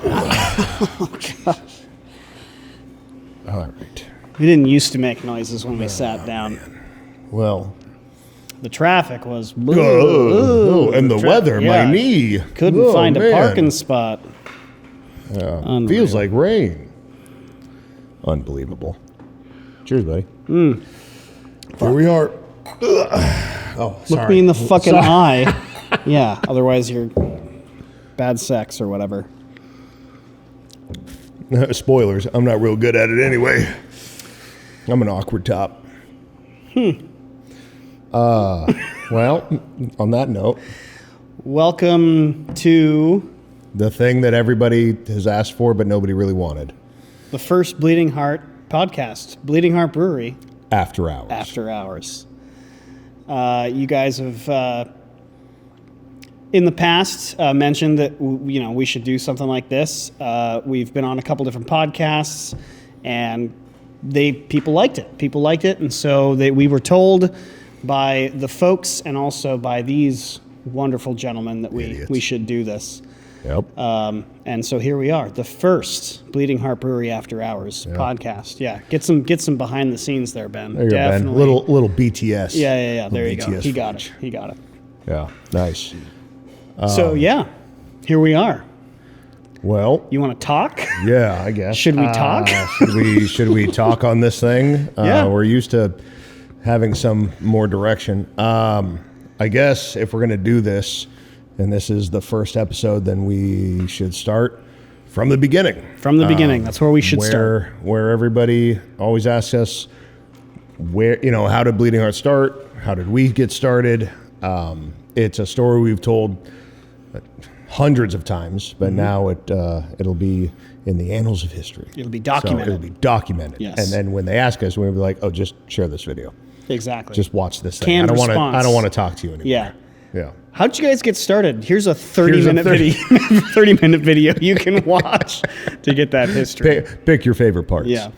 Oh, gosh. All right. We didn't used to make noises when we sat down. Man. Well. The traffic was... and the weather, my knee. Couldn't find a parking spot. Feels like rain. Unbelievable. Cheers, buddy. Here we are. Oh, sorry. Look me in the fucking eye. Yeah, otherwise you're bad sex or whatever. Spoilers, I'm not real good at it anyway. I'm an awkward top. Well, on that note. Welcome to... the thing that everybody has asked for, but nobody really wanted. The first Bleeding Heart podcast. Bleeding Heart Brewery. After hours. After hours. You guys have, in the past, mentioned that we should do something like this. We've been on a couple different podcasts, and people liked it. People liked it, and so we were told by the folks and also by these wonderful gentlemen that we should do this. Yep. And so here we are, the first Bleeding Heart Brewery After Hours podcast. Yeah, get some behind the scenes there, Ben. There you go, Ben. Little BTS. Yeah. There you go. BTS He got it. Yeah, nice. So yeah, here we are. Well, you want to talk? Yeah, I guess. Should we talk? Should we talk on this thing? Yeah. We're used to having some more direction. I guess if we're going to do this, and this is the first episode, then we should start from the beginning. From the beginning. That's where we should start. Where everybody always asks us, how did Bleeding Heart start? How did we get started? It's a story we've told hundreds of times, but now it'll be in the annals of history. It'll be documented. So it'll be documented. Yes. And then when they ask us, we'll be like, oh, just share this video. Exactly. Just watch this thing. Canned response. I don't want to talk to you anymore. Yeah. Yeah. How'd you guys get started? Here's a 30-minute video. 30-minute video you can watch to get that history. Pick your favorite parts. Yeah.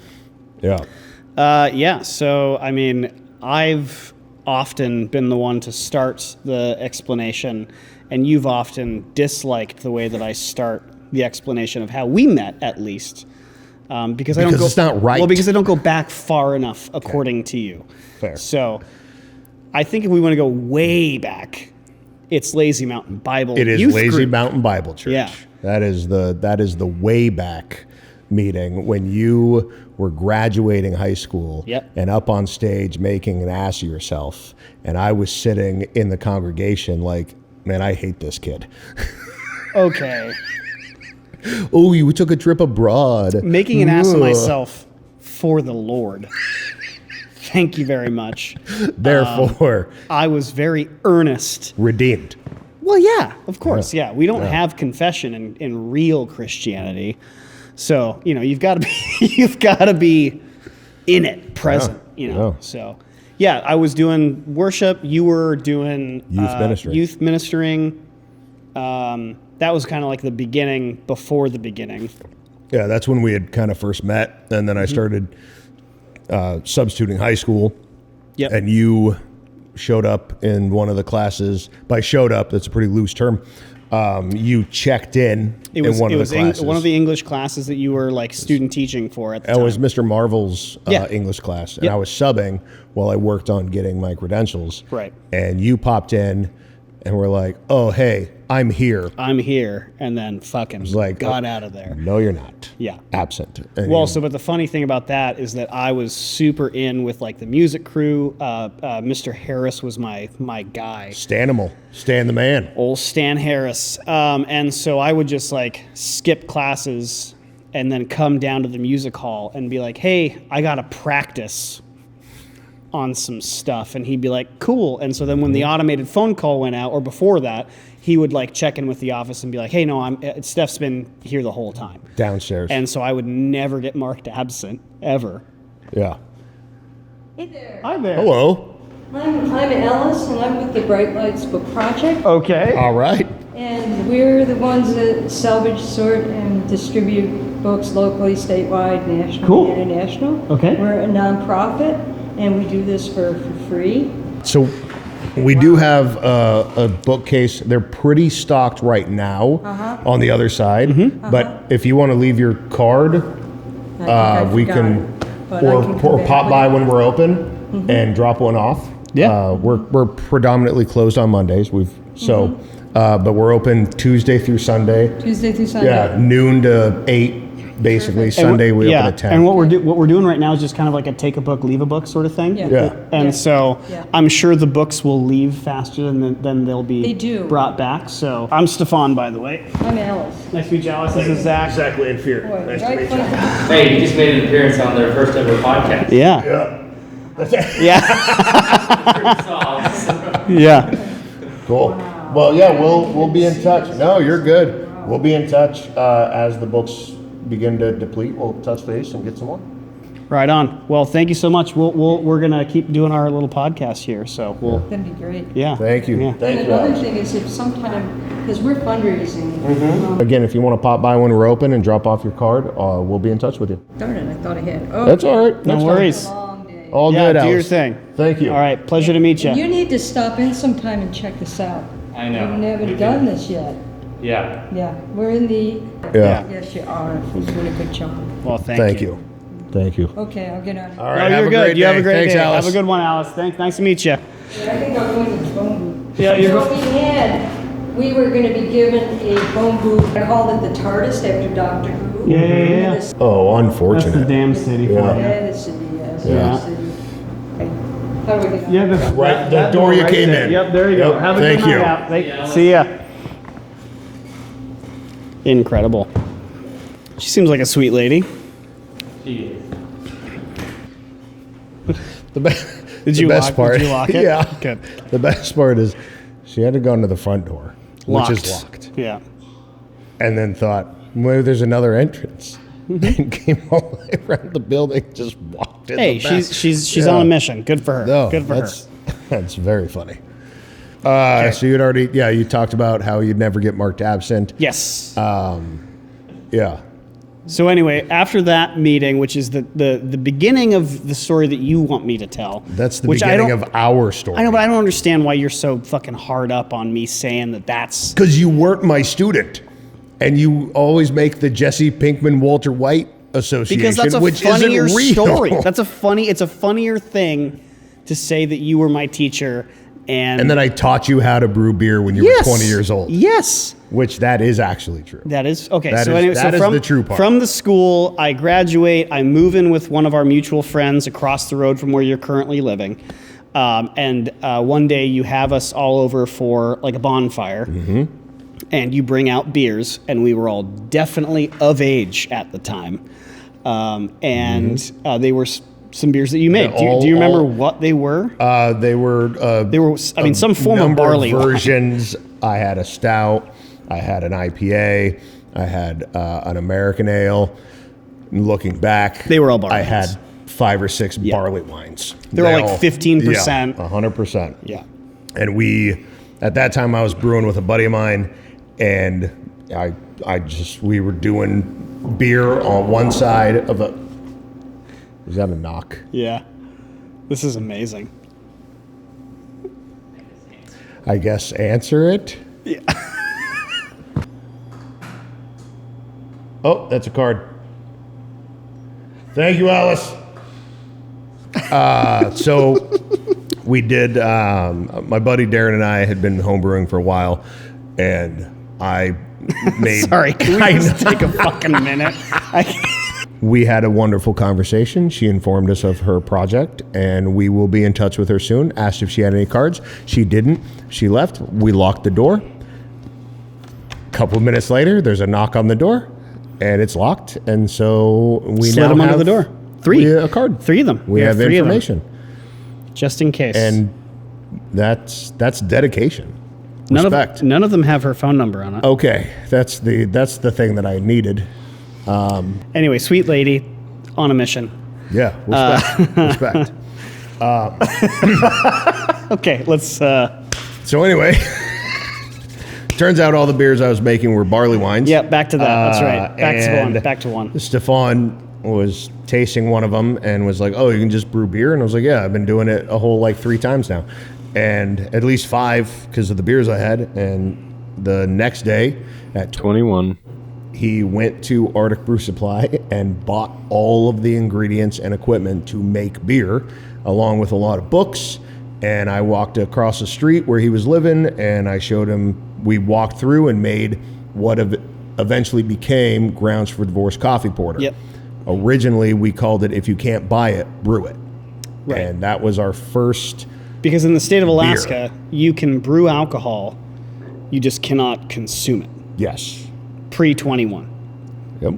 Yeah. So, I mean, I've often been the one to start the explanation, and you've often disliked the way that I start the explanation of how we met, at least. Because it's not right. Well, because I don't go back far enough, according to you. Fair. So, I think if we want to go way back, it's Lazy Mountain Bible. It is Youth Lazy Group. Mountain Bible Church. Yeah. That is the way back meeting when you were graduating high school. Yep. And up on stage making an ass of yourself, and I was sitting in the congregation like, man, I hate this kid. Okay. Oh, you took a trip abroad. Making an ass of myself for the Lord. Thank you very much. Therefore, I was very earnest. Redeemed. Well, yeah, of course. Yeah. We don't have confession in real Christianity. So, you've got to be in it, present, So, yeah, I was doing worship. You were doing youth ministering. That was kind of like the beginning before the beginning. Yeah, that's when we had kind of first met. And then I started substituting high school. Yep. And you showed up in one of the classes. By showed up, that's a pretty loose term. You checked in one of the classes. One of the English classes that you were like student teaching for at the time. It was Mr. Marvel's English class. And I was subbing while I worked on getting my credentials. Right. And you popped in and were like, oh, hey, I'm here. And then fucking got out of there. No, you're not. Yeah. Absent. And but the funny thing about that is that I was super in with like the music crew. Mr. Harris was my guy. Stanimal. Stan the man. Old Stan Harris. And so I would just like skip classes and then come down to the music hall and be like, hey, I got to practice on some stuff. And he'd be like, cool. And so then when the automated phone call went out, or before that, he would like check in with the office and be like, hey, no, Steph's been here the whole time. Downstairs. And so I would never get marked absent, ever. Yeah. Hey there. Hi there. Hello. I'm Ellis, and I'm with the Bright Lights Book Project. Okay. All right. And we're the ones that salvage, sort, and distribute books locally, statewide, national, Cool. and international. Okay. We're a nonprofit, and we do this for free. So We do have a bookcase. They're pretty stocked right now on the other side. But if you want to leave your card, we can, or pop by when we're open and drop one off. Yeah. We're predominantly closed on Mondays. But we're open Tuesday through Sunday. Yeah, noon to 8. Basically, Sunday we open at 10. And what we're doing right now is just kind of like a take a book, leave a book sort of thing. Yeah. And so I'm sure the books will leave faster than they'll be brought back. So I'm Stefan, by the way. I'm Alice. Nice to meet you, Alice. This is Zach. Zach Lanfear. Nice to meet you. Hey, you just made an appearance on their first ever podcast. Yeah. Yeah. Yeah. Cool. Well, yeah, we'll be in touch. No, you're good. We'll be in touch as the books begin to deplete. We'll touch base and get some more. Right on. Well, thank you so much. We're gonna keep doing our little podcast here. So That'd be great. Yeah. Thank you. Yeah. Thank And you. another Alex. thing is if sometime, because we're fundraising. Again, if you want to pop by when we're open and drop off your card, we'll be in touch with you. Darn it, I thought I had. Oh, That's all right. No That's worries. long day. All Yeah, good, do your Alice. thing. Thank you. All right. Pleasure to meet you. You need to stop in sometime and check this out. I know. We haven't done this yet. Yeah. Yeah, we're in the. Yeah. Yes, you are. You're doing a good job. Well, Thank you. Thank you. Okay, I'll get out of here. All No, right. you're have a good. great You have a day. great Thanks, day. Alice. Have a good one, Alice. Thanks. Nice to meet you. I think I'll go to the phone booth. Yeah, you're We were going to be given a phone booth. I called it the TARDIS after Dr. Who. Yeah. Oh, That's the unfortunate. damn city for Yeah. you. Yeah, the city, yes. Yeah. The city. Okay. How do we get out? Yeah, the, Right, the door you came in. Yep, there you go. Yep, Have a thank good night you. out. Yeah, See ya. Incredible. She seems like a sweet lady. She is. The Did you best lock, part, Did you lock it? yeah. Good. The best part is she had to go into the front door, which is locked, Yeah. and then thought, well, there's another entrance, and came all the way around the building, just walked in. Hey, the back. she's Yeah. on a mission. Good for her. No, Good for her. that's very funny. So you'd already, you talked about how you'd never get marked absent. Yes. Yeah. So anyway, after that meeting, which is the beginning of the story that you want me to tell. That's the which beginning of our story. I know, but I don't understand why you're so fucking hard up on me saying that that's. Because you weren't my student, and you always make the Jesse Pinkman Walter White association, Because that's a which funnier isn't real. story. It's a funnier thing to say that you were my teacher And then I taught you how to brew beer when you were 20 years old. Yes. Which that is actually true. That is okay. That so is- anyway, that so is from the true part. From the school, I graduate. I move in with one of our mutual friends across the road from where you're currently living. And one day you have us all over for like a bonfire, and you bring out beers, and we were all definitely of age at the time, and they were some beers that you made. Yeah, Do you remember what they were? They were some form of number barley wine. versions. I had a stout. I had an IPA. I had an American ale. Looking back, They were all barley I had wines. 5 or 6 barley wines. They were like 15%. Yeah, 100%. Yeah. And at that time, I was brewing with a buddy of mine, and we were doing beer on one side of a. Was that a knock? Yeah. This is amazing. I guess answer it. Yeah. Oh, that's a card. Thank you, Alice. So we did. My buddy Darren and I had been homebrewing for a while, and I made. Sorry, can we just take a fucking minute? We had a wonderful conversation. She informed us of her project, and we will be in touch with her soon. Asked if she had any cards. She didn't. She left. We locked the door. A couple of minutes later, there's a knock on the door, and it's locked. And so we Slid now them have under the door. Three. a card. Three of them. We have three of them, information, just in case. and that's dedication. Respect. None of them have her phone number on it. Okay, that's the thing that I needed. Anyway, sweet lady, on a mission. Yeah, respect. respect. Okay, let's. So anyway, turns out all the beers I was making were barley wines. Yeah, back to that. That's right. Back to one. and Back to one. Stefan was tasting one of them and was like, "Oh, you can just brew beer?" And I was like, "Yeah, I've been doing it a whole 3 times now." and at least 5 because of the beers I had. And the next day at 21. he went to Arctic Brew Supply and bought all of the ingredients and equipment to make beer, along with a lot of books. And I walked across the street where he was living, and I showed him. We walked through and made what eventually became Grounds for Divorce Coffee Porter. Yep. Originally, we called it "If You Can't Buy It, Brew It," Right. and that was our first. Because in the state of Alaska, you can brew alcohol, you just cannot consume it. Yes. Pre-21. Yep.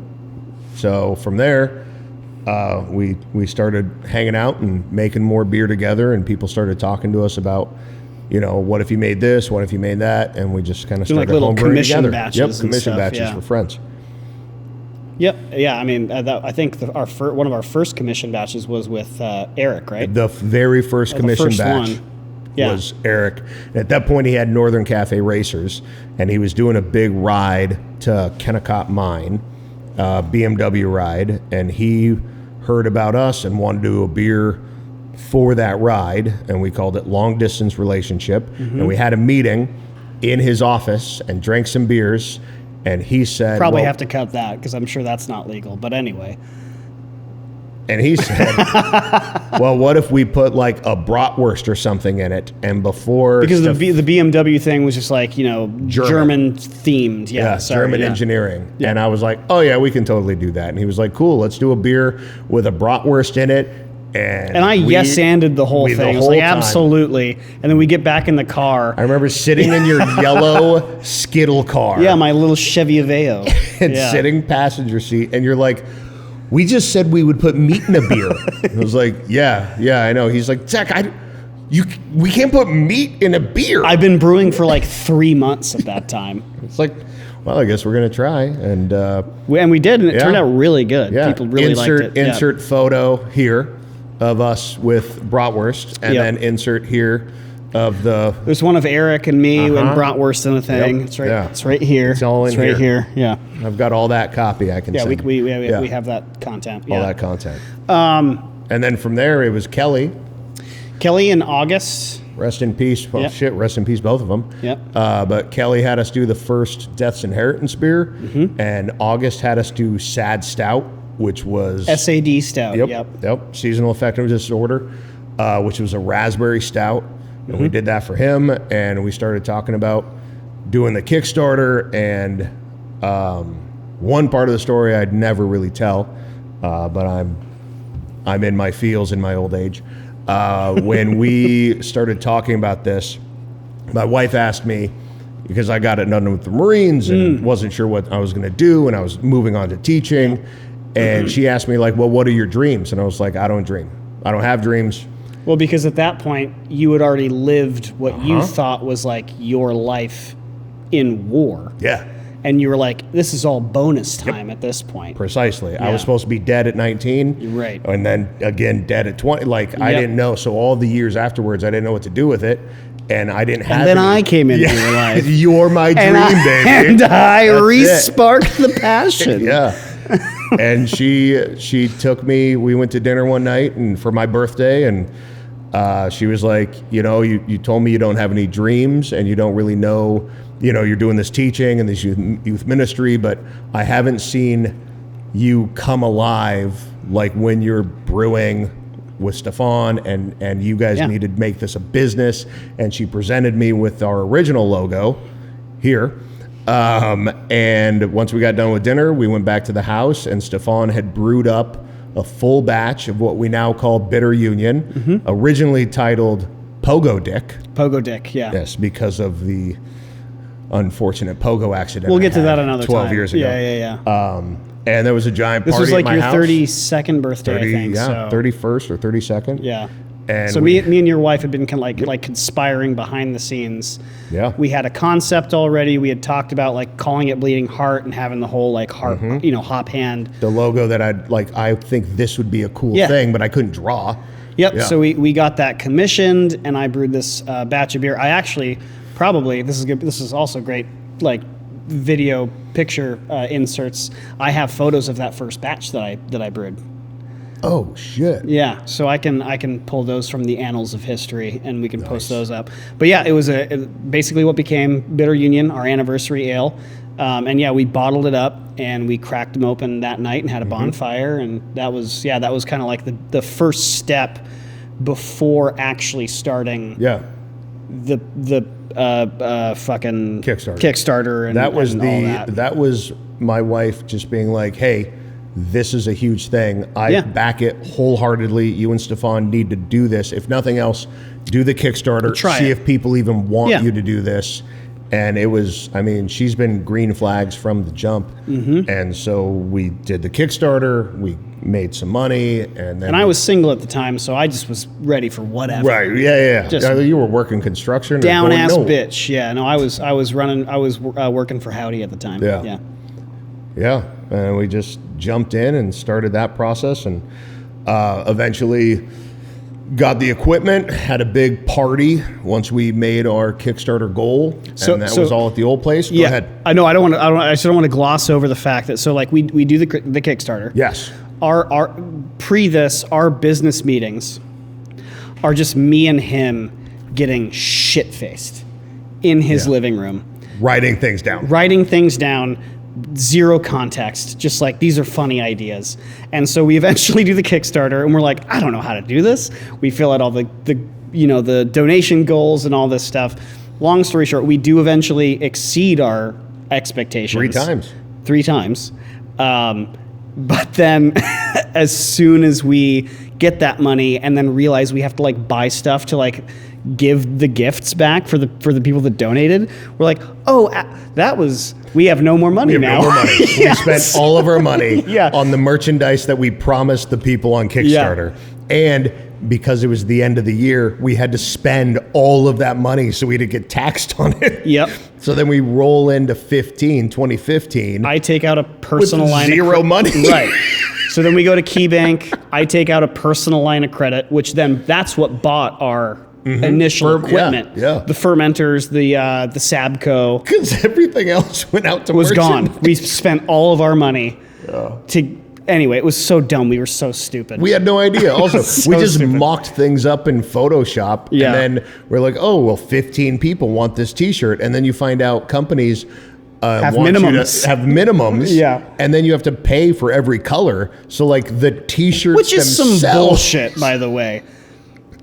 So from there, we started hanging out and making more beer together, and people started talking to us about, what if you made this? What if you made that? And we just kind of Doing started like little homebrewing commission together. batches Yep, and commission stuff, batches yeah. for friends. Yep. Yeah. I mean, I think one of our first commission batches was with Eric, right? The very first The commission first batch one. Yeah. was Eric. At that point, he had Northern Cafe Racers, and he was doing a big ride to Kennecott Mine, BMW ride, and he heard about us and wanted to do a beer for that ride, and we called it Long Distance Relationship. Mm-hmm. And we had a meeting in his office and drank some beers, and he said, Probably well, have to cut that because I'm sure that's not legal. But anyway. and he said, well, what if we put like a bratwurst or something in it? And before... Because stuff- the BMW thing was just like, German themed. Yeah. Sorry, German yeah. engineering. Yeah. And I was like, oh yeah, we can totally do that. And he was like, cool, let's do a beer with a bratwurst in it. And I yes-anded the whole thing. I was like, time. absolutely. And then we get back in the car. I remember sitting in your yellow Skittle car. Yeah, my little Chevy Aveo. And Yeah. sitting passenger seat. And you're like, we just said we would put meat in a beer. I was like, yeah, I know. He's like, Zach, we can't put meat in a beer. I've been brewing for like 3 months at that time. It's like, well, I guess we're going to try. And We did, and it Yeah. turned out really good. yeah, People really liked it. Yeah. Insert photo here of us with bratwurst, and Yep. then insert here of the... There's one of Eric and me and Uh-huh. bratwurst and the thing. Yep. It's right. Yeah. It's right here. It's all in right here. here. Yeah. I've got all that copy I can Yeah. send. We Yeah. have that content. all Yeah. that content. And then from there, it was Kelly. Kelly in August. Rest in peace. Well, Yep. shit, rest in peace, both of them. Yep. But Kelly had us do the first Death's Inheritance beer, Mm-hmm. and August had us do Sad Stout, which was... SAD stout. Yep. Seasonal affective disorder, which was a raspberry stout. And we did that for him, and we started talking about doing the Kickstarter. And one part of the story I'd never really tell, but I'm in my feels in my old age. When we started talking about this, my wife asked me, because I got it done with the Marines and wasn't sure what I was going to do, and I was moving on to teaching. And she asked me, like, well, what are your dreams? And I was like, I don't dream. I don't have dreams. Well, because at that point, you had already lived what you Uh-huh. thought was like your life in war. Yeah, And you were like, this is all bonus time at this point. precisely. I Yeah. was supposed to be dead at 19. Right. And then again, dead at 20. Like, I Yep. didn't know. So all the years afterwards, I didn't know what to do with it. And I didn't have And then any- I came into your life. You're my dream, And baby. And I That's it. re-sparked the passion. Yeah. And she took me, we went to dinner one night and for my birthday, and she was like, you told me you don't have any dreams and you don't really know, you're doing this teaching and this youth ministry, but I haven't seen you come alive like when you're brewing with Stefan, and you guys Yeah. need to make this a business. And she presented me with our original logo here. And once we got done with dinner, we went back to the house, and Stefan had brewed up a full batch of what we now call Bitter Union, originally titled Pogo Dick. Pogo Dick, yeah. Yes, because of the unfortunate Pogo accident. We'll I get to had that another 12 time. years ago. Yeah. And there was a giant This party was like at my your house. 32nd birthday, 30, I think. yeah, so. 31st or 32nd. Yeah. And so me and your wife had been kind of like conspiring behind the scenes. Yeah. We had a concept already. We had talked about like calling it Bleeding Heart and having the whole like heart, hop hand. the logo that I think this would be a cool Yeah. thing, but I couldn't draw. Yep. Yeah. So we got that commissioned, and I brewed this batch of beer. I actually probably this is good. This is also great, like video picture inserts. I have photos of that first batch that I brewed. Oh shit. Yeah, so I can pull those from the annals of history, and we can post those up. But yeah, it was basically what became Bitter Union, our anniversary ale. And yeah, we bottled it up and we cracked them open that night and had a bonfire, and that was kind of like the first step before actually starting. Yeah. The fucking Kickstarter. and That was and all that. that was my wife just being like, hey, this is a huge thing. I back it wholeheartedly. You and Stefan need to do this. If nothing else, do the Kickstarter. See if people even want you to do this. And it was, I mean, she's been green flags from the jump. And so we did the Kickstarter. We made some money, and then. And I was single at the time, so I just was ready for whatever. Right? Yeah. Just you were working construction. Down ass bitch. Yeah. No, I was working for Howdy at the time. Yeah. And we just jumped in and started that process, and eventually got the equipment, had a big party once we made our Kickstarter goal, and that was all at the old place. Go ahead. I know. I just don't want to gloss over the fact that we do the Kickstarter. Yes. Our business meetings are just me and him getting shit faced in his living room, writing things down. Zero context, just like these are funny ideas. And so we eventually do the Kickstarter, and we're like, I don't know how to do this. We fill out all the donation goals and all this stuff. Long story short, we do eventually exceed our expectations. 3 times. But then as soon as we get that money and then realize we have to buy stuff to give the gifts back for the people that donated, we're like, we have no more money now. We spent all of our money on the merchandise that we promised the people on Kickstarter. And because it was the end of the year, we had to spend all of that money, so we had to get taxed on it. Yep. So then we roll into 2015. I take out a personal line of zero money. Right. So then we go to KeyBank. I take out a personal line of credit, which then that's what bought our initial equipment. The fermenters, the Sabco. Because everything else went out to was gone. We spent all of our money Anyway, it was so dumb. We were so stupid. We had no idea. Also, we just mocked things up in Photoshop. And then we're like, 15 people want this T-shirt. And then you find out companies have minimums. Have minimums. And then you have to pay for every color. So the T-shirts which is some bullshit, by the way.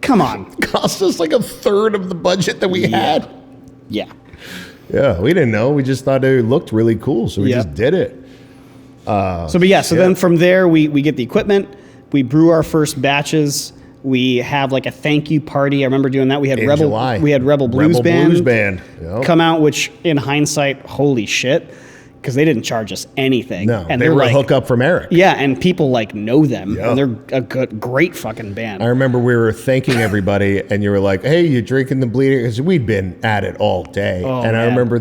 Come on. Cost us a third of the budget that we had. Yeah, we didn't know. We just thought it looked really cool. So we just did it. Then from there we get the equipment, we brew our first batches, we have a thank you party. I remember doing that. We had Rebel Blues Band come out, which in hindsight, holy shit, because they didn't charge us anything. No, and they were a hookup from Eric. Yeah, and people know them, and they're a great fucking band. I remember we were thanking everybody, and you were like, "Hey, you drinking the bleeding?" Because we'd been at it all day, and I remember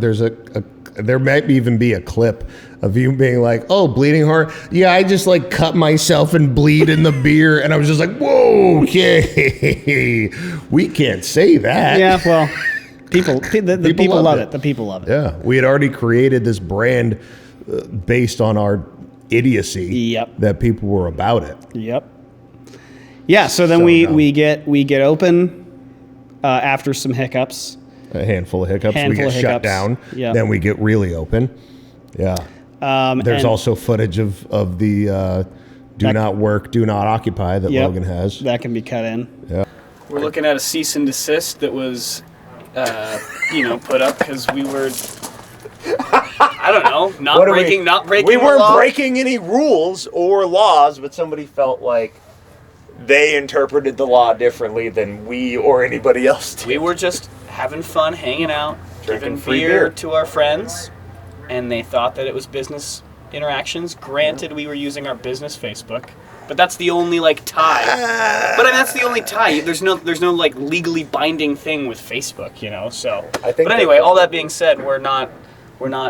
there might even be a clip of you being like, "Oh, bleeding heart? Yeah, I just cut myself and bleed in the beer," and I was just like, "Whoa, okay, we can't say that." Yeah, well. People love it. The people love it. Yeah, we had already created this brand based on our idiocy. Yep. That people were about it. Yep. Yeah. So then we get open after some hiccups. A handful of hiccups. We get shut down. Yep. Then we get really open. Yeah. There's also footage of the do not work, do not occupy that Logan has. That can be cut in. Yeah. We're looking at a cease and desist that was. Put up because we were, I don't know, not breaking. We weren't breaking any rules or laws, but somebody felt like they interpreted the law differently than we or anybody else did. We were just having fun, hanging out, Drinking giving free beer beer to our friends, and they thought that it was business interactions. Granted, we were using our business Facebook. But that's the only tie. But that's the only tie. There's no legally binding thing with Facebook, So. But anyway, all that being said, we're not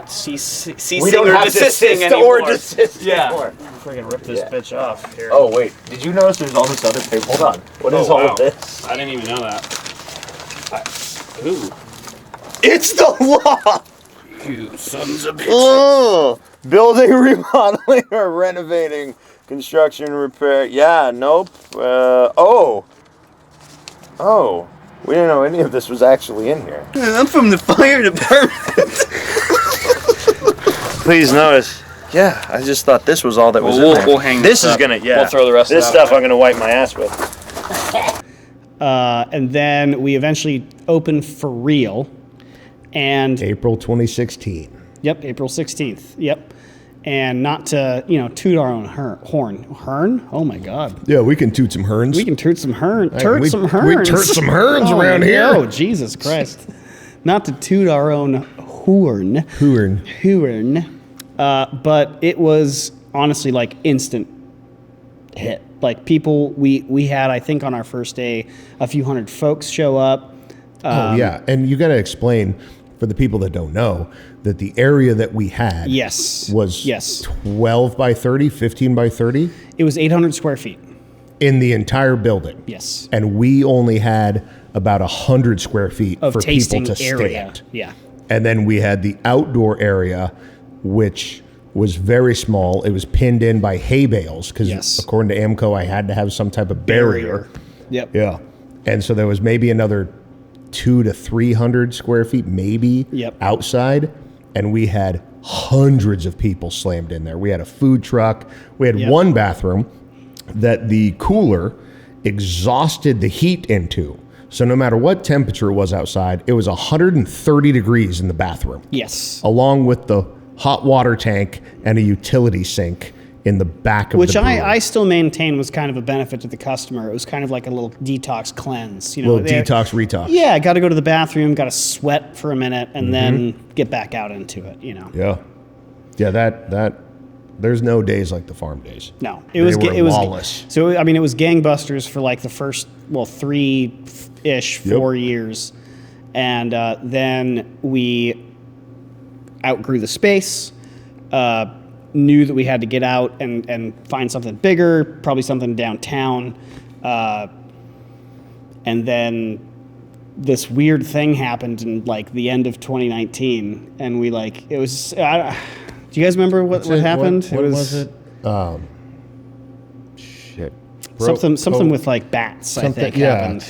ceasing or desisting anymore. Anymore. Freaking rip this bitch off here. Oh wait, did you notice there's all this other paper? Hold on. What is all of this? I didn't even know that. Ooh. It's the law. You sons of bitches. Oh. Building, remodeling, or renovating, construction, repair. Yeah, nope. Oh, we didn't know any of this was actually in here. I'm from the fire department. Please notice. Yeah, I just thought this was all that was in there. We'll hang this this is up. gonna, yeah. We'll throw the rest of this that stuff away. I'm gonna wipe my ass with. And then we eventually opened for real. And April 2016. yep, April 16th. Yep. And not to, toot our own horn. Hern? Oh my God. Yeah, we can toot some herns. We can toot some hern. Hey, Turt we- some we herns. turt some herns around here. Oh, Jesus Christ. Not to toot our own horn. Hooern. But it was honestly like instant hit. Like people, we had, I think on our first day, a few hundred folks show up. Oh, yeah. And you got to explain for the people that don't know that the area that we had was 12 by 30, 15 by 30 It was 800 square feet. in the entire building. Yes. And we only had about 100 square feet Of for tasting people to area. stand. Yeah. And then we had the outdoor area, which was very small. It was pinned in by hay bales because Yes. according to AMCO, I had to have some type of barrier. Yep. Yeah. And so there was maybe another 200 to 300 square feet, maybe Yep. outside. And we had hundreds of people slammed in there. We had a food truck. We had Yep. one bathroom that the cooler exhausted the heat into. So no matter what temperature it was outside, it was 130 degrees in the bathroom, Yes. along with the hot water tank and a utility sink in the back of Which the brewery. I still maintain was kind of a benefit to the customer. It was kind of like a little detox cleanse. little they're- detox, retox. Yeah, got to go to the bathroom, got to sweat for a minute, and then get back out into it. Yeah. Yeah, that there's no days like the farm days. No, They were lawless. So I mean, it was gangbusters for like the first 3-ish, 4 years, and then we outgrew the space. Knew that we had to get out and find something bigger, probably something downtown, and then this weird thing happened in like the end of 2019, and we like it was. Do you guys remember what happened? What was it? Shit. Something with like bats. I think happened.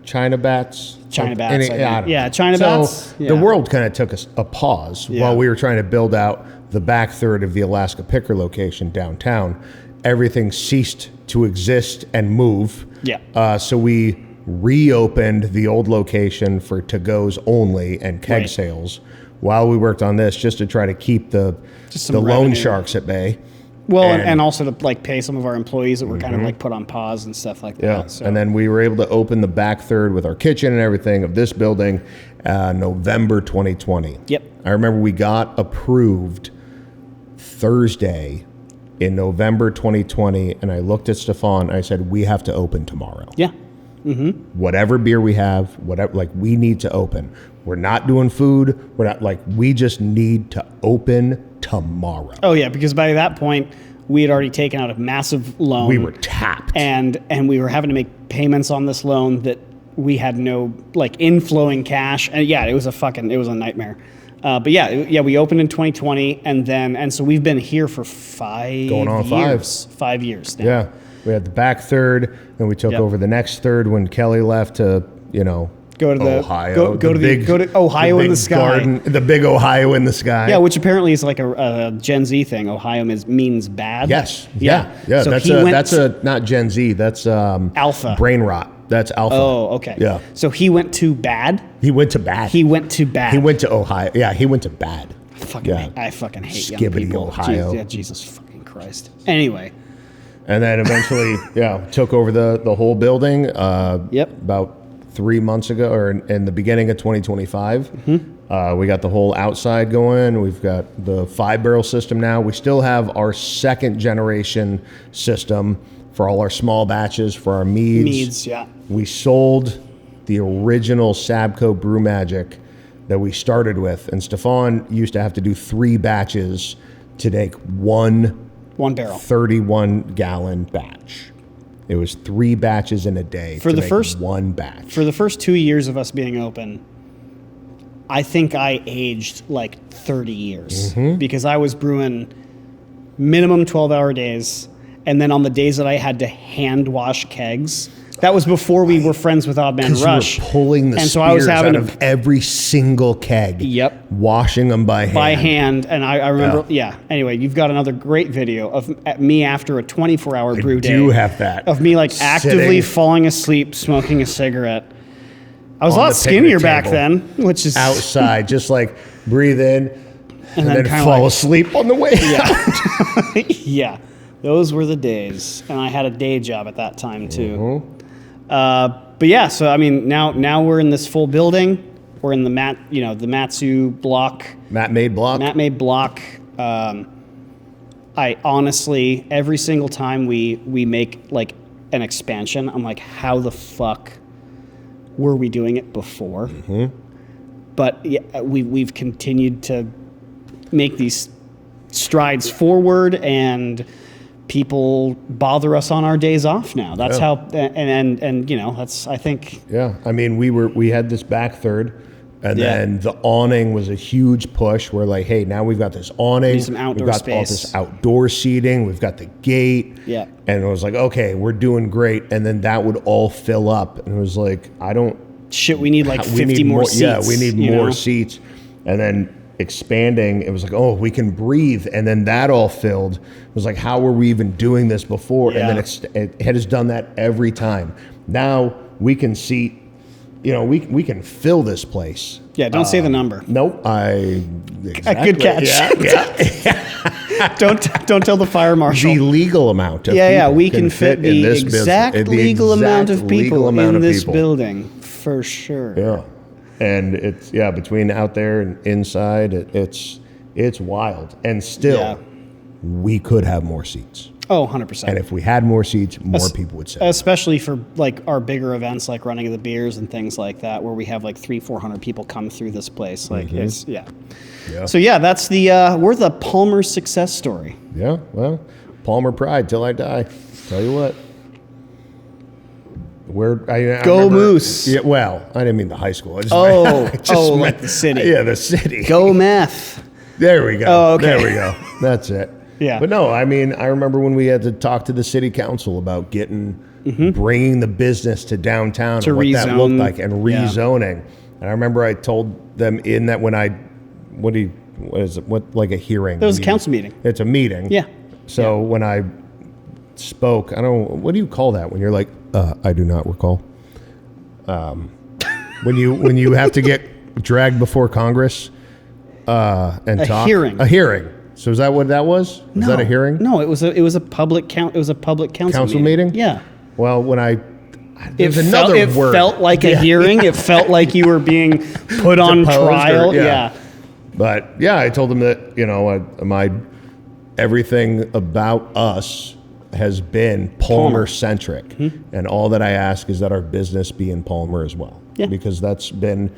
China bats. China Something- bats, any- I think. I don't Yeah, know. China So bats, yeah. the world kind of took a pause Yeah. while we were trying to build out the back third of the Alaska Picker location downtown. Everything ceased to exist and move. Yeah. So we reopened the old location for to-goes only and keg Right. sales while we worked on this, just to try to keep the some loan revenue. sharks at bay. Well, And- and also to like pay some of our employees that were kind of like put on pause and stuff like Yeah, that. So. and then we were able to open the back third with our kitchen and everything of this building, November 2020. Yep. I remember we got approved Thursday in November 2020, and I looked at Stefan and I said, "We have to open tomorrow. Yeah. Whatever beer we have, whatever, like we need to open. We're not doing food. We're not like we just need to open tomorrow." Oh yeah, because by that point we had already taken out a massive loan. We were tapped. and we were having to make payments on this loan that we had no like inflowing cash. And yeah, it was a nightmare. But yeah, we opened in 2020, and so we've been here for 5 Going on years. 5 years now. Yeah, we had the back third, then we took Yep. over the next third when Kelly left to, Go to the Ohio. Go to Ohio in the sky. The big Ohio in the sky. Yeah, which apparently is like a Gen Z thing. Ohio means bad. Yes. Yeah. Yeah. So that's he went that's not Gen Z. That's Alpha. brain rot. That's alpha. Oh, okay. Yeah. So he went to bad. He went to bad. He went to bad. He went to Ohio. Yeah, he went to bad. I fucking hate young Skibbity people. Ohio. Jesus fucking Christ. Anyway. And then eventually, took over the whole building. Yep. About 3 months ago, or in the beginning of 2025. We got the whole outside going. We've got the 5-barrel system now. We still have our second generation system for all our small batches for our meads. Meads, yeah. We sold the original Sabco Brew Magic that we started with, and Stefan used to have to do 3 batches to make one barrel 31-gallon batch. It was 3 batches in a day For to the make first- one batch. For the first 2 years of us being open, I think I aged like 30 years Mm-hmm. because I was brewing minimum 12-hour days. And then on the days that I had to hand wash kegs, that was before we were friends with Odd Man Because Rush. you were pulling the and spears so I was having out of every single keg. Yep. Washing them by hand. by hand, and I remember, Anyway, you've got another great video of me after a 24-hour brew day. I do have that. Of me like actively Sitting falling asleep, smoking a cigarette. I was a on lot the skinnier picnic back table, then, which is outside, just like breathe in and then kinda fall like- asleep on the way out. yeah, those were the days, and I had a day job at that time too. Mm-hmm. But yeah, so I mean, now we're in this full building. We're in the the Matsu block. Matt made block. Matt made block. I honestly, every single time we make like an expansion, I'm like, how the fuck were we doing it before? But yeah, we've continued to make these strides forward, and people bother us on our days off now. That's how, and that's, I think. Yeah, I mean, we had this back third, and then the awning was a huge push. We're like, hey, now we've got this awning, Need some outdoor we've got all space. this outdoor seating, we've got the gate, Yeah. and it was like, okay, we're doing great, and then that would all fill up, and it was like, Shit, we need like we 50 need more seats. Yeah, we need you more know? seats, and then expanding, it was like, oh, we can breathe, and then that all filled. It was like, how were we even doing this before? Yeah. And then it has done that every time. Now we can seat, we can fill this place. Yeah, don't say the number. Nope, exactly. Good catch. Yeah. Don't tell the fire marshal. The legal amount of Yeah, people we can fit in the this exact business. legal amount of exact legal people amount in of this people. building, for sure. Yeah, and it's between out there and inside, it's wild, and still we could have more seats. Oh, 100%. And if we had more seats, more people would say. Especially for like our bigger events, like running of the beers and things like that, where we have like 300-400 people come through this place. Like it's Yeah. So yeah, that's the we're the Palmer success story. Yeah, well, Palmer pride till I die. Tell you what. I Go remember- Moose. Yeah, well, I didn't mean the high school. I just like meant- the city. Yeah, the city. Go meth. There we go. Oh, okay. There we go. That's it. Yeah. But no, I mean, I remember when we had to talk to the city council about bringing the business to downtown To and what that rezone. looked like and Yeah. rezoning. And I remember I told them in that when what is it? What, like a hearing? It was a council meeting. It's a meeting. Yeah. So when I spoke, I don't know, what do you call that when you're like, I do not recall. When you have to get dragged before Congress and talk. Hearing. A hearing. So is that what that was? Was that a hearing? No, it was a public council meeting? Yeah. Well, when It there's another word. felt like a hearing. It felt like you were being put on Deposed or- trial. yeah. Yeah. But yeah, I told them that my everything about us has been Palmer centric, and all that I ask is that our business be in Palmer as well, because that's been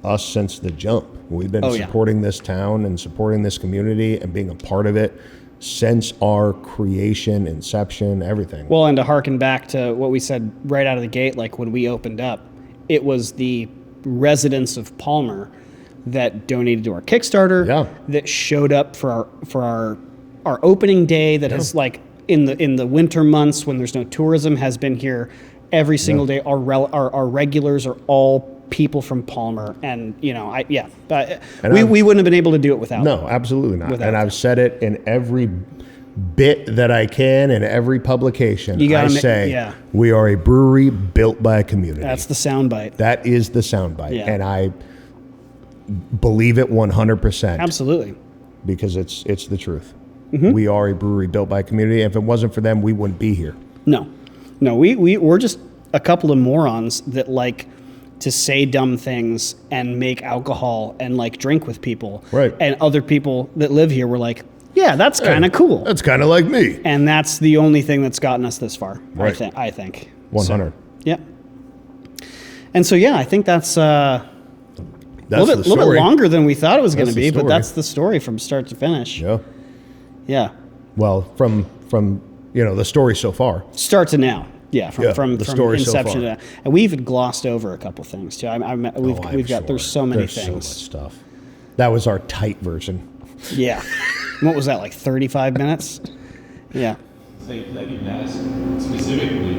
us since the jump. We've been supporting this town and supporting this community and being a part of it since our creation, inception, everything. Well, and to harken back to what we said right out of the gate, like when we opened up, it was the residents of Palmer that donated to our Kickstarter, that showed up for our opening day, that has like in the winter months when there's no tourism, has been here every single day. Our regulars are all people from Palmer, and we wouldn't have been able to do it without them. No, absolutely not. Without and I've said it in every bit that I can in every publication. I say we are a brewery built by a community. That's the soundbite. That is the soundbite, Yeah. and I believe it 100%. Absolutely. Because it's the truth. We are a brewery built by a community. If it wasn't for them, we wouldn't be here. No, we're just a couple of morons that like to say dumb things and make alcohol and like drink with people. Right. And other people that live here were like, yeah, that's kind of cool. That's kind of like me. And that's the only thing that's gotten us this far. Right. I think. 100. So, yeah. And so I think that's a little bit longer than we thought it was going to be, but that's the story from start to finish. Yeah. Yeah. Well, from the story so far. Start to now. Yeah, from the story so inception far. to, and we've glossed over a couple things too. We've got there's so many There's things. so much stuff. That was our tight version. Yeah. What was that, like 35 minutes? Yeah. So I can ask specifically,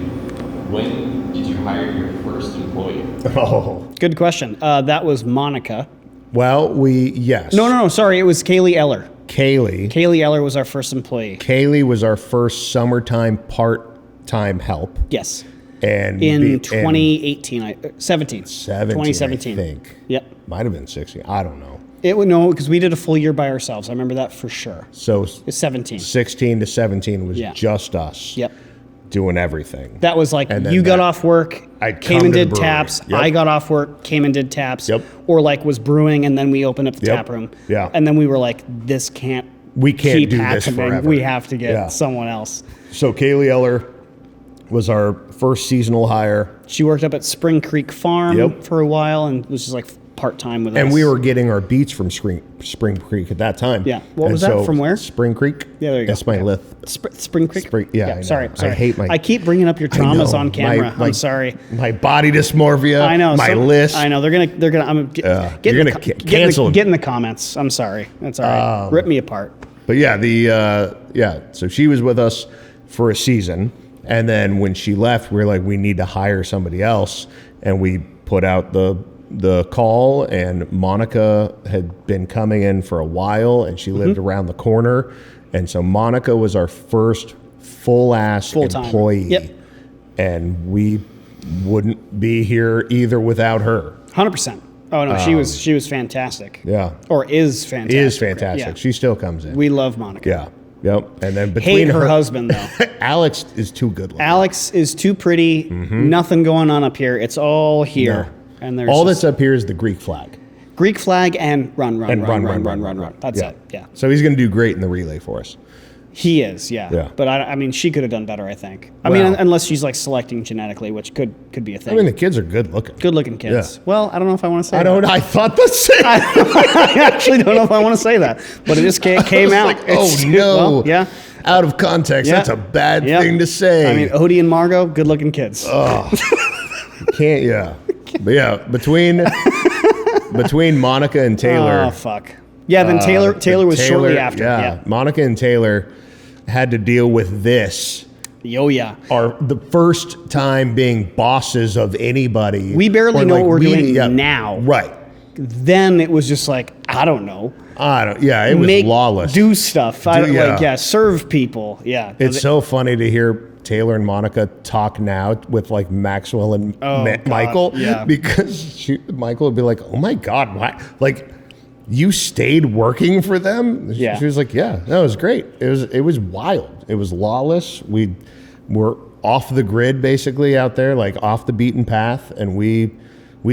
when did you hire your first employee? Oh, Good question. That was Monica. well, yes. No, sorry. It was Kaylee Eller. Kaylee. Kaylee Eller was our first employee. Kaylee was our first summertime part-time help. Yes. And In 2018, 17. 2017, 2017. I think. Yep. Might have been 16. I don't know. It would no, because we did a full year by ourselves. I remember that for sure. So It's 17. 16 to 17 was Yeah. just us Yep. doing everything. That was like And then you got that- off work, I'd came come and to the did brewery. taps. Yep. I got off work, came and did taps. Yep. Or like was brewing, and then we opened up the Yep. tap room. Yeah. And then we were like, this can't. We can't keep do this happening. forever. We have to get Yeah. someone else. So Kaylee Eller was our first seasonal hire. She worked up at Spring Creek Farm Yep. for a while and was just like part time with us. And we were getting our beats from Spring Creek at that time. Yeah. What And was that? so From where? Spring Creek. Yeah, there you go. That's my Okay. lith. Spring Creek. Yeah, I know. Sorry. I hate my- I keep bringing up your I traumas know. on camera. My- I'm sorry. My body dysmorphia. I know. My list. I know. They're gonna. I'm get you're in the gonna co- cancel get in the comments. I'm sorry. That's all right. Rip me apart. But yeah, so she was with us for a season, and then when she left, we were like, we need to hire somebody else, and we put out the call, and Monica had been coming in for a while, and she lived around the corner, and so Monica was our first full-ass Full-time. employee, Yep. and we wouldn't be here either without her. 100%. Oh no, she was fantastic. Yeah, Or is fantastic. is fantastic. Yeah. She still comes in. We love Monica. Yeah. Yep. And then between Hate her husband though. Alex is too good looking. Alex is too pretty. Nothing going on up here. It's all here. No. And there's All just that's up here is the Greek flag. Greek flag and run. And run. That's Yeah. it. Yeah. So he's going to do great in the relay for us. He is. Yeah. Yeah. But I mean, she could have done better. I think. I Well- mean, unless she's like selecting genetically, which could be a thing. I mean, the kids are good looking. Good looking kids. Yeah. Well, I don't know if I want to say. I thought the same. I actually don't know if I want to say that, but it just came out. Like, oh It's- no. well, yeah. Out of context. Yeah. That's a bad Yeah. thing to say. I mean, Odie and Margot, good looking kids. Can't, yeah. But yeah, between Monica and Taylor. Oh fuck. Yeah. Then Taylor was shortly after. Yeah. Monica and Taylor had to deal with this. Yo, yeah. Are the first time being bosses of anybody. We barely Or know what we're doing now. Right. Then it was just like, I don't know. It was lawless. Do stuff. Serve people. Yeah. It's so funny to hear Taylor and Monica talk now with like Maxwell and God, Michael. yeah. Because Michael would be like, oh my God, why? Like, you stayed working for them? Yeah. She was like, yeah, that was great. It was wild. It was lawless. We were off the grid basically out there, like off the beaten path. And we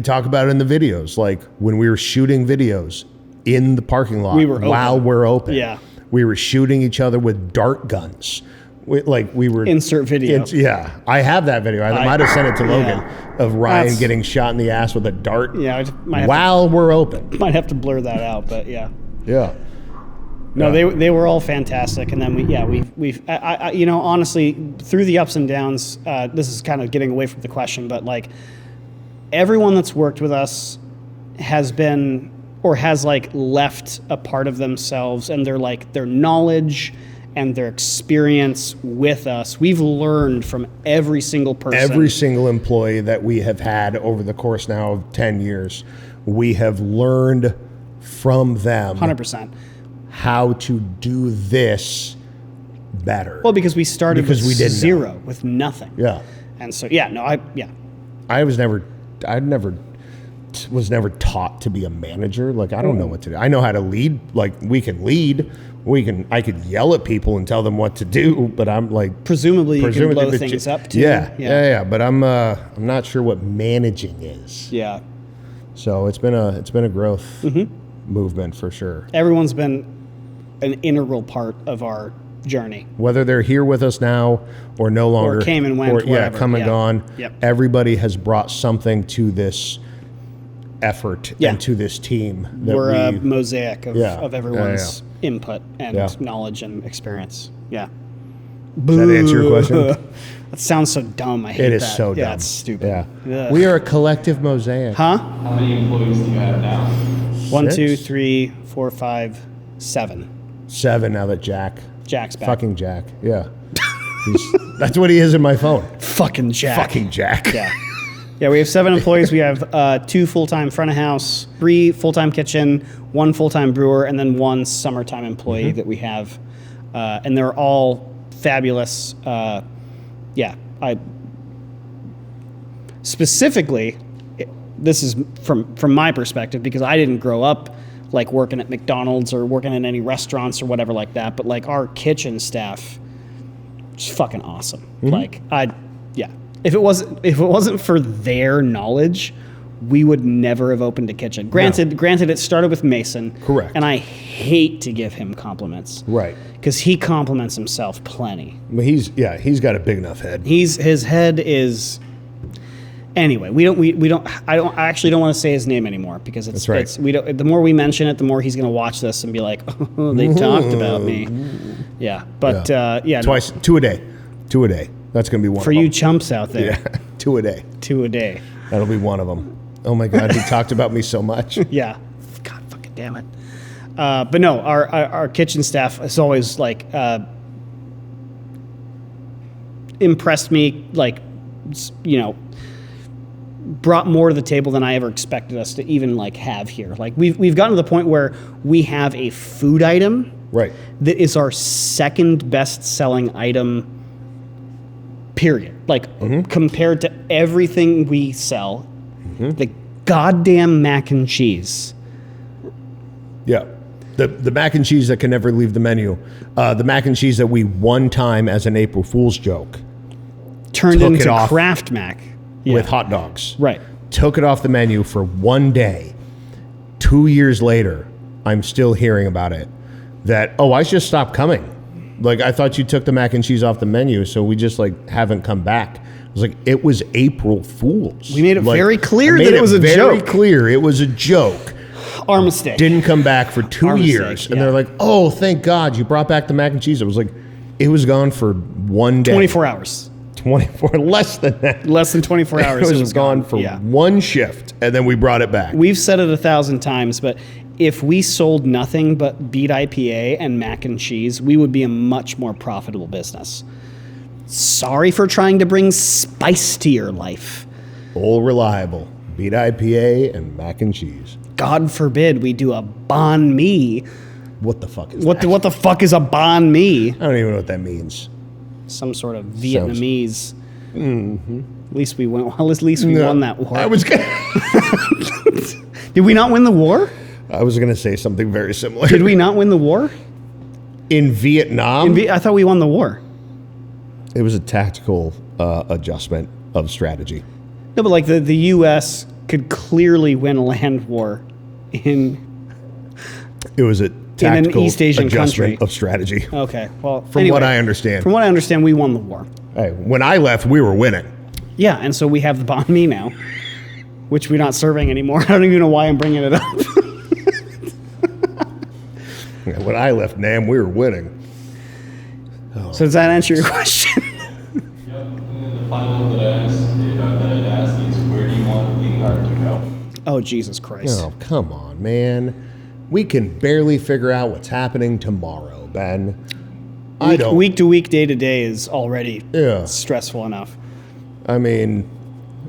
talk about it in the videos, like when we were shooting videos in the parking lot We were while open. we're open. Yeah. We were shooting each other with dart guns. We were Insert video. yeah, I have that video. I might have sent it to Logan of Ryan That's- getting shot in the ass with a dart. Yeah. I might have, while we're open. might have to blur that out, but yeah. Yeah. No, Yeah. they were all fantastic, and then we've honestly through the ups and downs. This is kind of getting away from the question, but like everyone that's worked with us has been or has like left a part of themselves and their knowledge and their experience with us. We've learned from every single person. Every single employee that we have had over the course now of 10 years, we have learned from them 100%. how to do this better. Well, because we started Because with we didn't know. zero, with nothing. Yeah. And so was never taught to be a manager. Like, I don't know what to do. I know how to lead. Like, we can lead. I could yell at people and tell them what to do, but I'm like, presumably you can blow but things up too. Yeah. But I'm not sure what managing is. Yeah. So it's been a growth movement for sure. Everyone's been an integral part of our journey. Whether they're here with us now or no longer, came and went, whatever. come and Yeah. gone. Yep. Everybody has brought something to this effort Yeah. and to this team. That We're a mosaic of Yeah. everyone's input and Yeah. knowledge and experience. Yeah. Does that answer your question? That sounds so dumb. I hate It that. is so dumb. Yeah, it's stupid. Yeah. Ugh. We are a collective mosaic. Huh? How many employees do you have now? 1, 2, Six? 3, 4, 5, 7. 7 now that Jack's back. fucking Jack. Yeah. That's what he is in my phone. Fucking Jack. Fucking Jack. Yeah. Yeah, we have 7 employees. We have 2 full-time front of house, 3 full-time kitchen, 1 full-time brewer, and then 1 summertime employee that we have. And they're all fabulous. Yeah, specifically, this is from my perspective because I didn't grow up like working at McDonald's or working in any restaurants or whatever like that. But like our kitchen staff is fucking awesome. Like if it wasn't for their knowledge, we would never have opened a kitchen. Granted, it started with Mason. Correct. And I hate to give him compliments. Right. Because he compliments himself plenty. But he's got a big enough head. His head is. Anyway, I actually don't want to say his name anymore because it's. That's right. The more we mention it, the more he's going to watch this and be like, "Oh, they talked about me." Yeah, but yeah, Twice, 2 a day. 2 a day. That's going to be one for of them. you chumps out there, Yeah. 2 a day. 2 a day. That'll be one of them. Oh my God, he talked about me so much. Yeah, God fucking damn it. But no, our kitchen staff has always like impressed me, like, you know, brought more to the table than I ever expected us to even like have here. Like we've gotten to the point where we have a food item Right. that is our second best selling item, period. Like compared to everything we sell, the goddamn mac and cheese. Yeah. The mac and cheese that can never leave the menu. The mac and cheese that we one time as an April Fool's joke Turned Took it into off Kraft Mac. Yeah. with hot dogs. Right. Took it off the menu for one day. 2 years later, I'm still hearing about it. That, I just stopped coming. Like, I thought you took the mac and cheese off the menu, so we just, like, haven't come back. I was like, it was April Fool's. We made it Like, very clear I made that it was a very joke. clear it was a joke. Our mistake. Didn't come back for 2 Our mistake, years. And yeah. they're like, oh, thank God you brought back the mac and cheese. I was like, it was gone for one day. 24 hours. 24, less than that. Less than 24 hours. It was gone for Yeah. one shift, and then we brought it back. We've said it 1,000 times, but if we sold nothing but beet IPA and mac and cheese, we would be a much more profitable business. Sorry for trying to bring spice to your life. All reliable. Beet IPA and mac and cheese. God forbid we do a banh mi. What the fuck is What that? the fuck is a banh mi? I don't even know what that means. Some sort of Vietnamese. At least we won. Well, at least we No, won that war. I was gonna, Did we not win the war? say something very similar. Did we not win the war? In Vietnam? I thought we won the war. It was a tactical adjustment of strategy. No, but like the U.S. could clearly win a land war in. It was a tactical East Asian adjustment country. of strategy. Okay, well, From what I understand. From what I understand, we won the war. Hey, when I left, we were winning. Yeah, and so we have the banh mi now, which we're not serving anymore. I don't even know why I'm bringing it up. When I left NAM, we were winning. So does that answer your question? Yep. And then the final one that I'd ask is, where do you want Bleeding Heart to go? Oh, Jesus Christ. Oh, come on, man. We can barely figure out what's happening tomorrow, Ben. I don't. Week to week, day to day is already Yeah. stressful enough. I mean,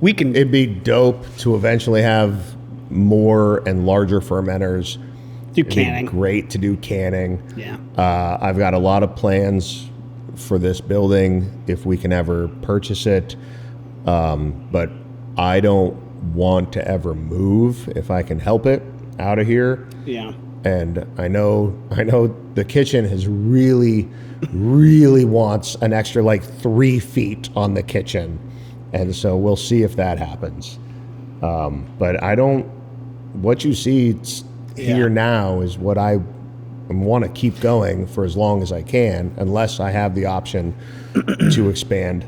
We can. it'd be dope to eventually have more and larger fermenters. do It'd canning. be great to do canning. Yeah. I've got a lot of plans for this building if we can ever purchase it. But I don't want to ever move if I can help it out of here. Yeah. And I know the kitchen has really wants an extra like 3 feet on the kitchen. And so we'll see if that happens. But what you see here now is what I want to keep going for as long as I can, unless I have the option to expand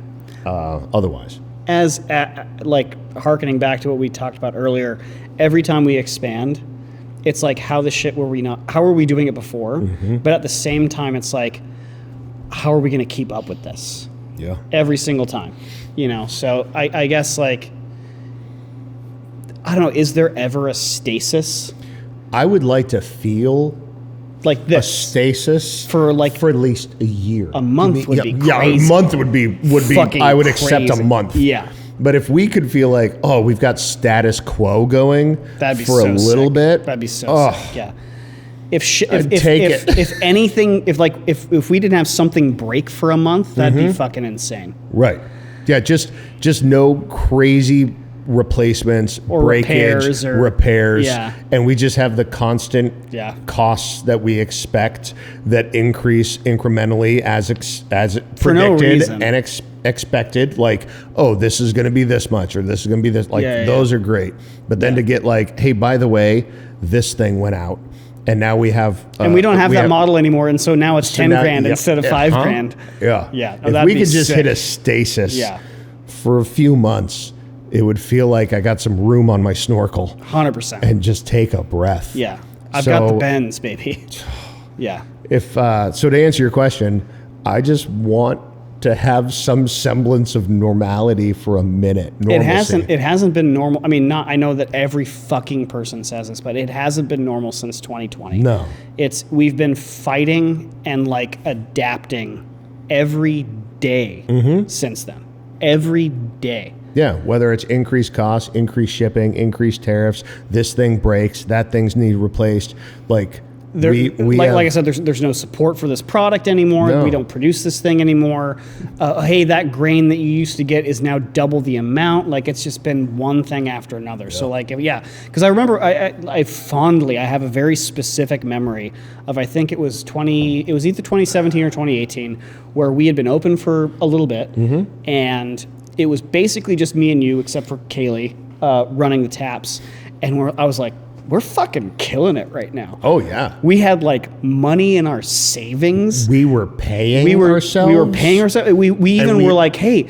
otherwise. Like hearkening back to what we talked about earlier, every time we expand, it's like how were we doing it before? But at the same time, it's like, how are we going to keep up with this? Yeah. Every single time, So I guess I don't know. Is there ever a stasis I would like to feel like a this stasis for at least a year. a month? Would be yeah, crazy. a month would be Fucking I would accept crazy. a month. Yeah. But if we could feel like, oh, we've got status quo going That'd be for so a little sick. bit. That'd be so oh, sick. Yeah. If anything, if we didn't have something break for a month, that'd be fucking insane. Right. Yeah, just no crazy replacements, Or breakage, repairs. Yeah. And we just have the constant Yeah. costs that we expect that increase incrementally as For no predicted reason. and expected. Like, oh, this is going to be this much, or this is going to be this. Like, Yeah, those are great. But then to get like, hey, by the way, this thing went out, and now we have, And we don't have that model anymore, and so now it's 10 now- grand yeah, instead of yeah, 5 huh? grand. Yeah. Yeah. Oh, If that'd we be could just sick. hit a stasis Yeah. for a few months, it would feel like I got some room on my snorkel 100%. and just take a breath. Yeah. I've got the So, bends, baby. Yeah. If so, to answer your question, I just want to have some semblance of normality for a minute. Normalcy. It hasn't been normal. I mean, I know that every fucking person says this, but it hasn't been normal since 2020. No. We've been fighting and adapting every day since then. Every day. Yeah, whether it's increased costs, increased shipping, increased tariffs, this thing breaks, that thing's need replaced. Like we have, I said, there's no support for this product anymore. No. We don't produce this thing anymore. Hey, that grain that you used to get is now double the amount. Like, it's just been one thing after another. So because I remember I fondly, I have a very specific memory of, I think it was either 2017 or 2018, where we had been open for a little bit, and it was basically just me and you, except for Kaylee, running the taps. And I was like, we're fucking killing it right now. oh yeah, We had money in our savings. we were paying ourselves. We were paying ourselves. We even we- were like, hey,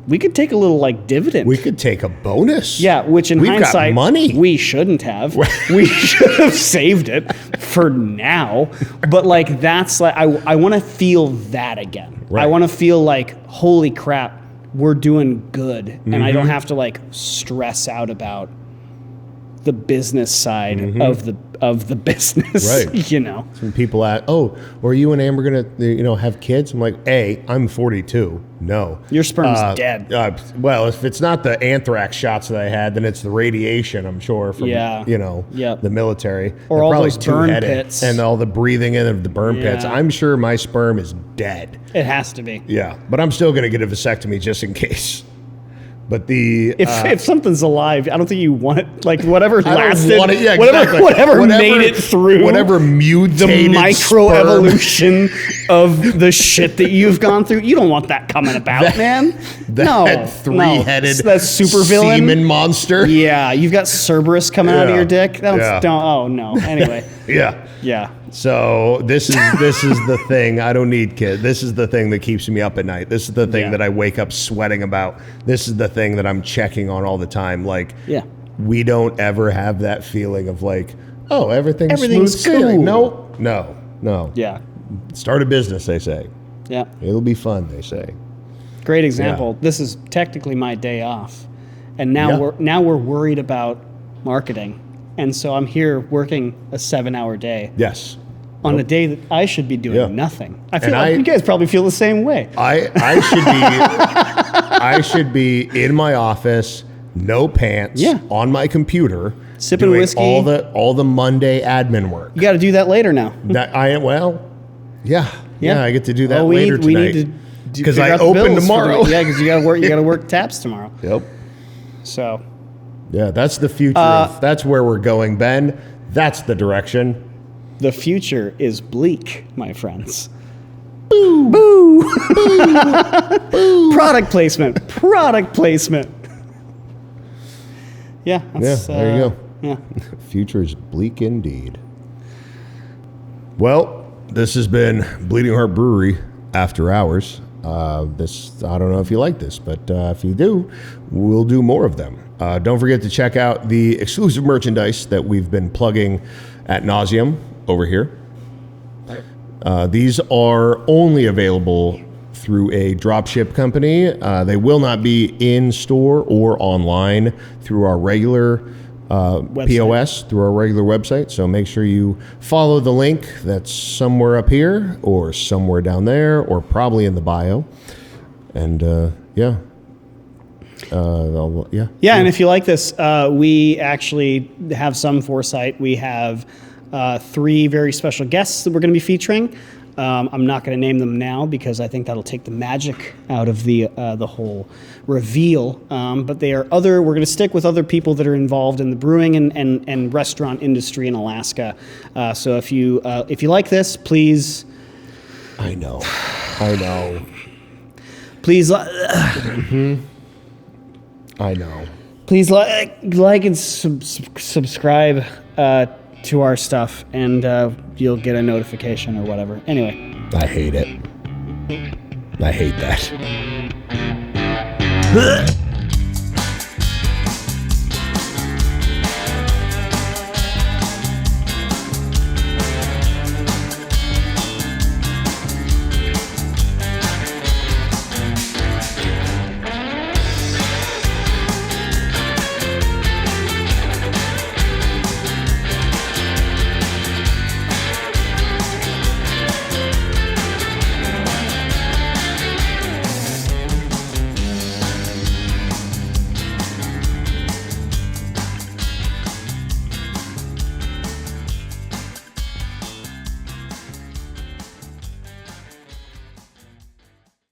we could take a little dividend. We could take a bonus. Yeah, which in We've got hindsight, money. we shouldn't have. We should have saved it for now. But that's I want to feel that again. Right. I want to feel like, holy crap, we're doing good, and I don't have to stress out about the business side of the business. Right. When people ask, oh, are you and Amber gonna have kids? I'm like, I'm 42. No, Your sperm's dead. Well, if it's not the anthrax shots that I had, then it's the radiation. I'm sure from Yep. the military, Or They're all probably those burn two-headed, pits. and all the breathing in of the burn pits. Yeah. I'm sure my sperm is dead. It has to be. Yeah, but I'm still gonna get a vasectomy just in case. But If something's alive, I don't think you want it. Whatever I don't lasted, want it- yeah, whatever, exactly. whatever made it through, whatever the mutated microevolution of the shit that you've gone through. You don't want that coming about, man. that three-headed that super villain semen monster. Yeah, you've got Cerberus coming out of Yeah. your dick. Yeah. Oh no. Anyway, Yeah. yeah. So this is the thing. I don't need kids. This is the thing that keeps me up at night. This is the thing Yeah. that I wake up sweating about. This is the thing that I'm checking on all the time. Yeah. We don't ever have that feeling of oh, everything's Everything's smooth sailing. cool. No. Yeah. Start a business, they say. Yeah. It'll be fun, they say. Great example. This is technically my day off, and now Yeah. we're worried about marketing, and so I'm here working a 7-hour day Yes. on a day that I should be doing Yeah. nothing. I feel And like you guys probably feel the same way. I should be in my office, no pants, Yeah. on my computer, Sipping doing whiskey. all the Monday admin work. You got to do that later now. Yeah, I get to do that we later need tonight. to because figure I out the open bills for tomorrow. yeah, because you got to work. You got to work taps tomorrow. Yep. So Yeah, that's the future. That's where we're going, Ben. That's the direction. the future is bleak, my friends. Boo! Boo! Boo! Product placement. Product placement. Yeah. That's, there you go. Yeah. Future is bleak indeed. Well, this has been Bleeding Heart Brewery After Hours. I don't know if you like this, but if you do, we'll do more of them. Don't forget to check out the exclusive merchandise that we've been plugging ad nauseum over here. These are only available through a dropship company. They will not be in store or online through our regular POS, through our regular website. So make sure you follow the link that's somewhere up here or somewhere down there or probably in the bio. And yeah. Yeah, and if you like this, we actually have some foresight. We have 3 very special guests that we're going to be featuring. I'm not going to name them now because I think that'll take the magic out of the whole reveal. But they are other. We're going to stick with other people that are involved in the brewing and restaurant industry in Alaska. So if you like this, please. I know. Please. I know. Please like and subscribe to our stuff, and you'll get a notification or whatever. Anyway. I hate it. I hate that.